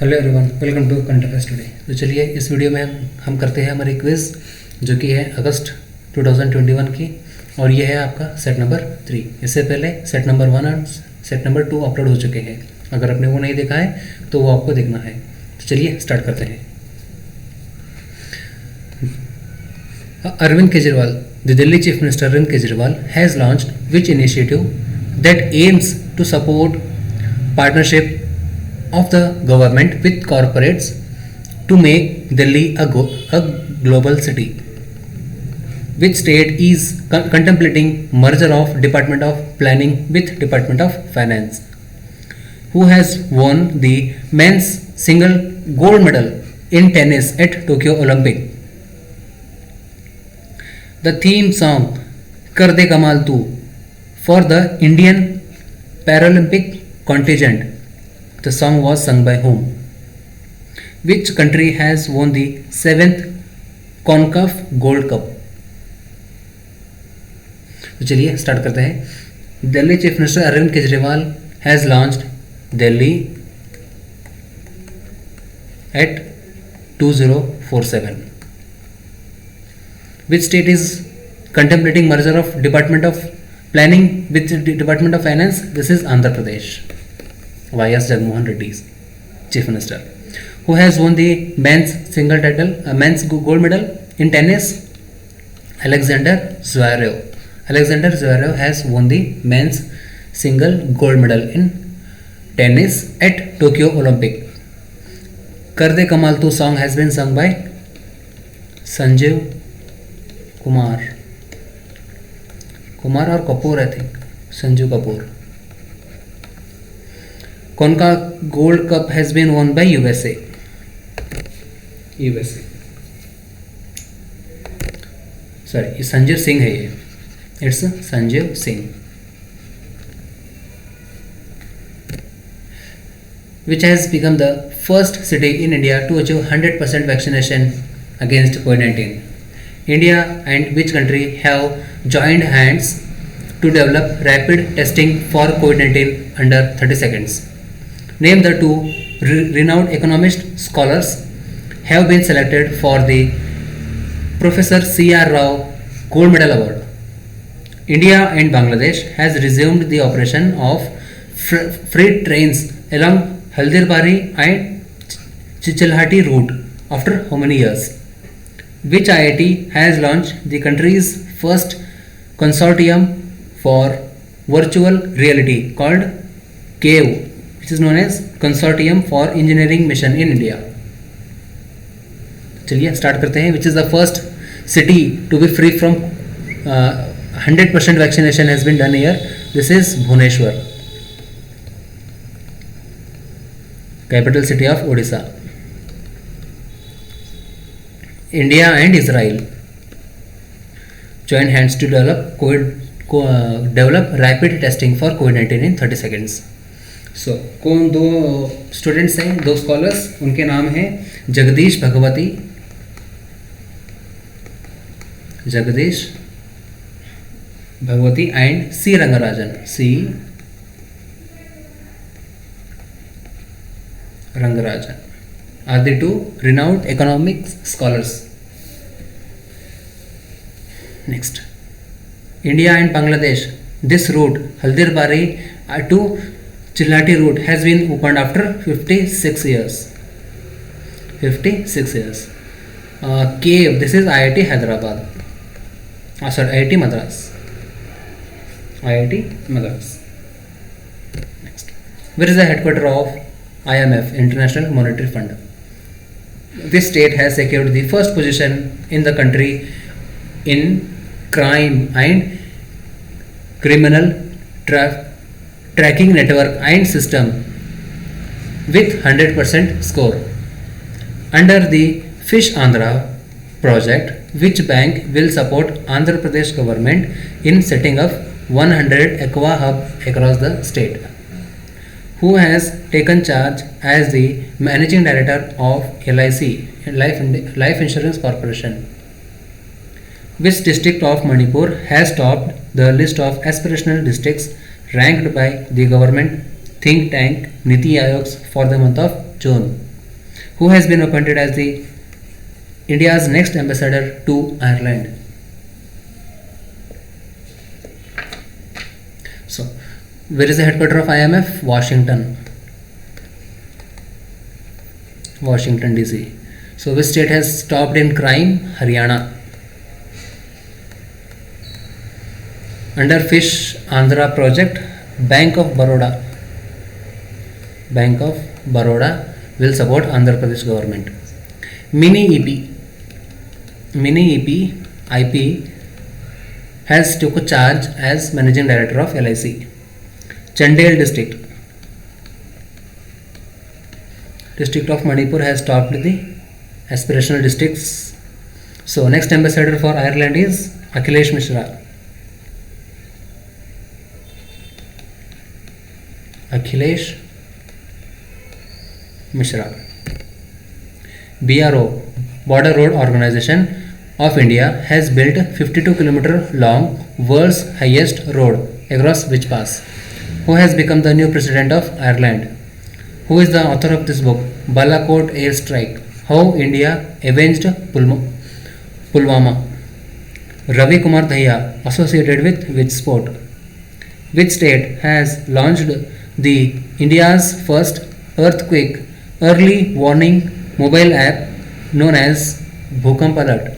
Hello everyone, welcome to current affairs today. तो चलिए इस वीडियो में हम करते हैं हमारी क्विज़ जो कि है अगस्त 2021 की, और ये है आपका सेट नंबर 3। इससे पहले सेट नंबर 1 और सेट नंबर 2 अपलोड हो चुके हैं। अगर आपने वो नहीं देखा है तो वो आपको देखना है। तो चलिए स्टार्ट करते हैं। Arvind Kejriwal, the Delhi chief minister Arvind Kejriwal has launched which initiative that aims to support partnership of the government with corporates to make Delhi a global city. Which state is contemplating merger of Department of Planning with Department of Finance? Who has won the men's single gold medal in tennis at Tokyo Olympic? The theme song Kar De Kamal Tu for the Indian Paralympic contingent. The song was sung by whom? Which country has won the 7th CONCACAF Gold Cup? तो चलिए start करते हैं। Delhi chief minister Arvind Kejriwal has launched Delhi at 2047. Which state is contemplating merger of Department of Planning with Department of Finance? This is Andhra Pradesh. Y.S. Jagmohan Reddy, Chief Minister. Who has won the men's men's gold medal in tennis? Alexander Zverev. Alexander Zverev has won the men's single gold medal in tennis at Tokyo Olympic. Kar De Kamal Tu song has been sung by Sanjeev Kumar or Kapoor, I think. Sanjeev Kapoor. CONCACAF Gold Cup has been won by USA. Sorry, ये संजीव सिंह है। ये it's Sanjeev Singh. Which has become the first city in India to achieve 100% vaccination against COVID-19? India and which country have joined hands to develop rapid testing for COVID-19 under 30 seconds? Name the two renowned economist scholars have been selected for the Professor C.R. Rao Gold Medal Award. India and Bangladesh has resumed the operation of freight trains along Haldirbari and Chichalhati route after how many years? Which IIT has launched the country's first consortium for virtual reality called CAVE, which is known as Consortium for Engineering Mission in India? चलिए start करते हैं। Which is the first city to be free from 100% vaccination has been done here? This is Bhubaneswar, capital city of Odisha. India and Israel join hands to develop rapid testing for COVID-19 in 30 seconds. सो कौन दो students हैं, दो scholars, उनके नाम हैं Jagdish Bhagwati and C Rangarajan. Are the two renowned economics scholars. Next, India and Bangladesh, this route Haldirbari to Chilhati route has been opened after 56 years. CAVE, this is IIT Hyderabad. IIT Madras. Next, where is the headquarter of IMF, International Monetary Fund? This state has secured the first position in the country in crime and criminal tracking network and system with 100% score. Under the Fish Andhra project, which bank will support Andhra Pradesh government in setting up 100 aqua hub across the state? Who has taken charge as the managing director of LIC, Life Insurance Corporation? Which district of Manipur has topped the list of aspirational districts ranked by the government think tank Niti Aayog for the month of June? who has been appointed as the India's next ambassador to Ireland? So, where is the headquarters of IMF? Washington. Washington DC. So, which state has stopped in crime? Haryana. Under Fish Andhra project, Bank of Baroda. Bank of Baroda will support Andhra Pradesh government. Mini EP IP has took a charge as managing director of LIC. Chandel district of Manipur has topped the aspirational districts. So next ambassador for Ireland is Akhilesh Mishra. Akhilesh Mishra. BRO, Border Road Organization of India, has built 52 km long world's highest road across which pass? Who has become the new president of Ireland? Who is the author of this book? Balakot Airstrike, How India Avenged Pulwama. Ravi Kumar Dahiya, associated with which sport? Which state has launched the India's first earthquake early warning mobile app known as Bhukamp Alert?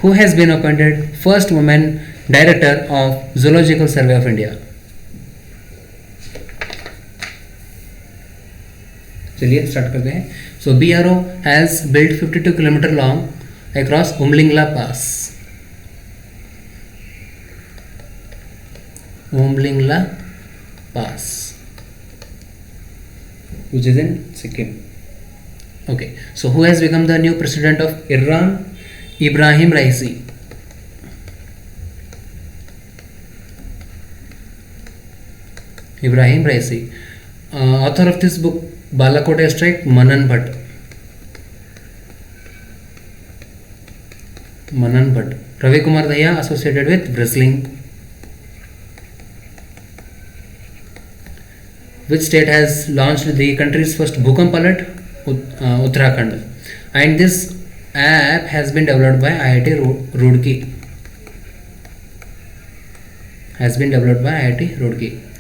Who has been appointed first woman director of Zoological Survey of India? चलिए start करते हैं. सो BRO has built 52 km long across Umlingla Pass. Umlingla Pass, which is in Sikkim. Okay, so who has become the new president of Iran? Ibrahim Raisi. Ibrahim Raisi. Author of this book, Balakot Airstrike, Manan Bhatt. Manan Bhatt. Ravi Kumar Dahiya, associated with wrestling. Which state has launched the country's first Bhukamp Alert? Uttarakhand. And this app has been developed by IIT Roorkee.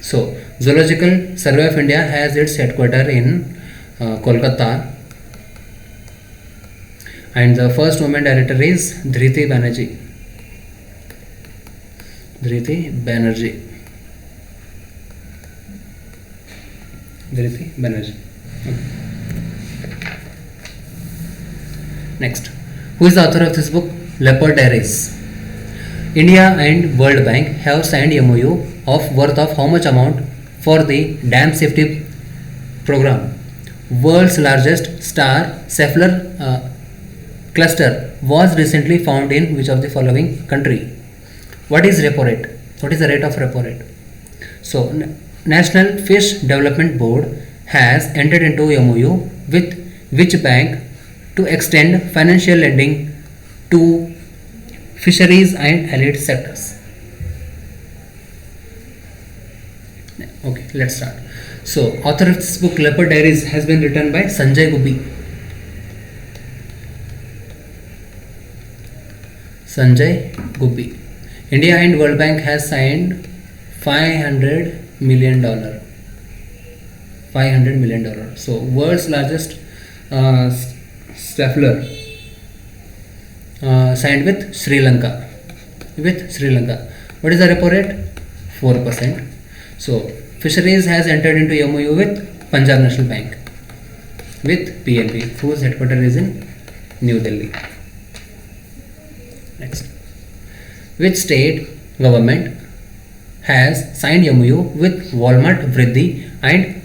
So, Zoological Survey of India has its headquarters in Kolkata, and the first woman director is Dhriti Banerjee. Okay. Next, who is the author of this book? Leopard Diaries. India and World Bank have signed MOU of worth of how much amount for the dam safety program? World's largest star sapphire cluster was recently found in which of the following country? What is repo rate? What is the rate of repo rate? So, National Fish Development Board has entered into MOU with which bank to extend financial lending to fisheries and allied sectors? Okay, let's start. So, author of this book, Leopard Diaries, has been written by Sanjay Gubbi. India and World Bank has signed $500 million. So, world's largest sapphire signed with Sri Lanka. What is the repo rate? 4%. So, Fisheries has entered into MOU with Punjab National Bank, with PNB, whose headquarters is in New Delhi. Next, which state government has signed MOU with Walmart, Vriddhi and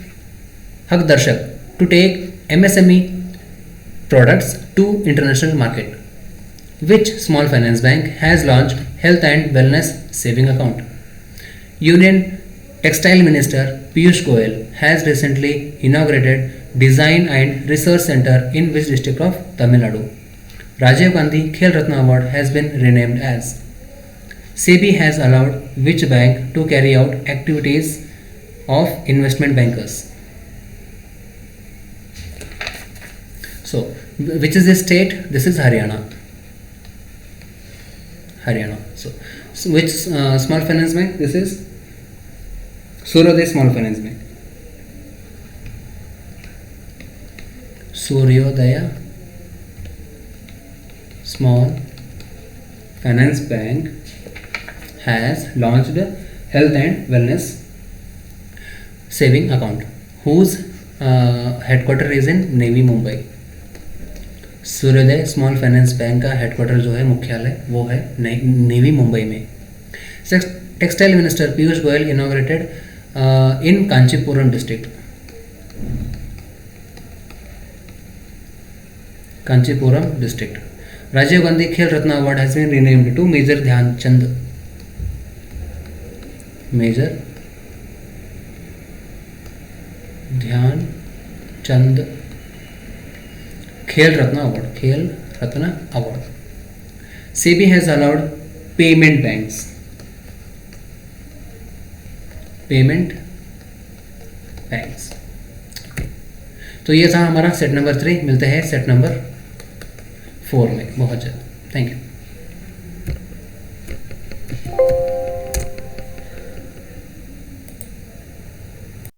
Hakdarshak to take MSME products to international market? Which small finance bank has launched health and wellness saving account? Union Textile Minister Piyush Goyal has recently inaugurated Design and Research Center in which district of Tamil Nadu? Rajiv Gandhi Khel Ratna Award has been renamed as. SEBI has allowed which bank to carry out activities of investment bankers? So which is the state? This is Haryana. Haryana. So which small finance bank? This is Suryodaya Small Finance Bank. Suryodaya Small Finance Bank has launched health and wellness saving account whose headquarter is in Navi Mumbai. Suryoday small finance bank का headquarter जो है मुख्यालय वो है नेवी मुंबई में. Textile minister Piyush Goyal inaugurated in Kanchipuram district. Kanchipuram district. Rajiv Gandhi Khel Ratna award has been renamed to Major Dhyanchand. Major Dhyanchand Khel Ratna award. Khel Ratna award. SEBI has allowed payment banks. Payment banks. तो ये था हमारा सेट नंबर 3. मिलते हैं सेट नंबर 4 में बहुत जल्द. Thank you.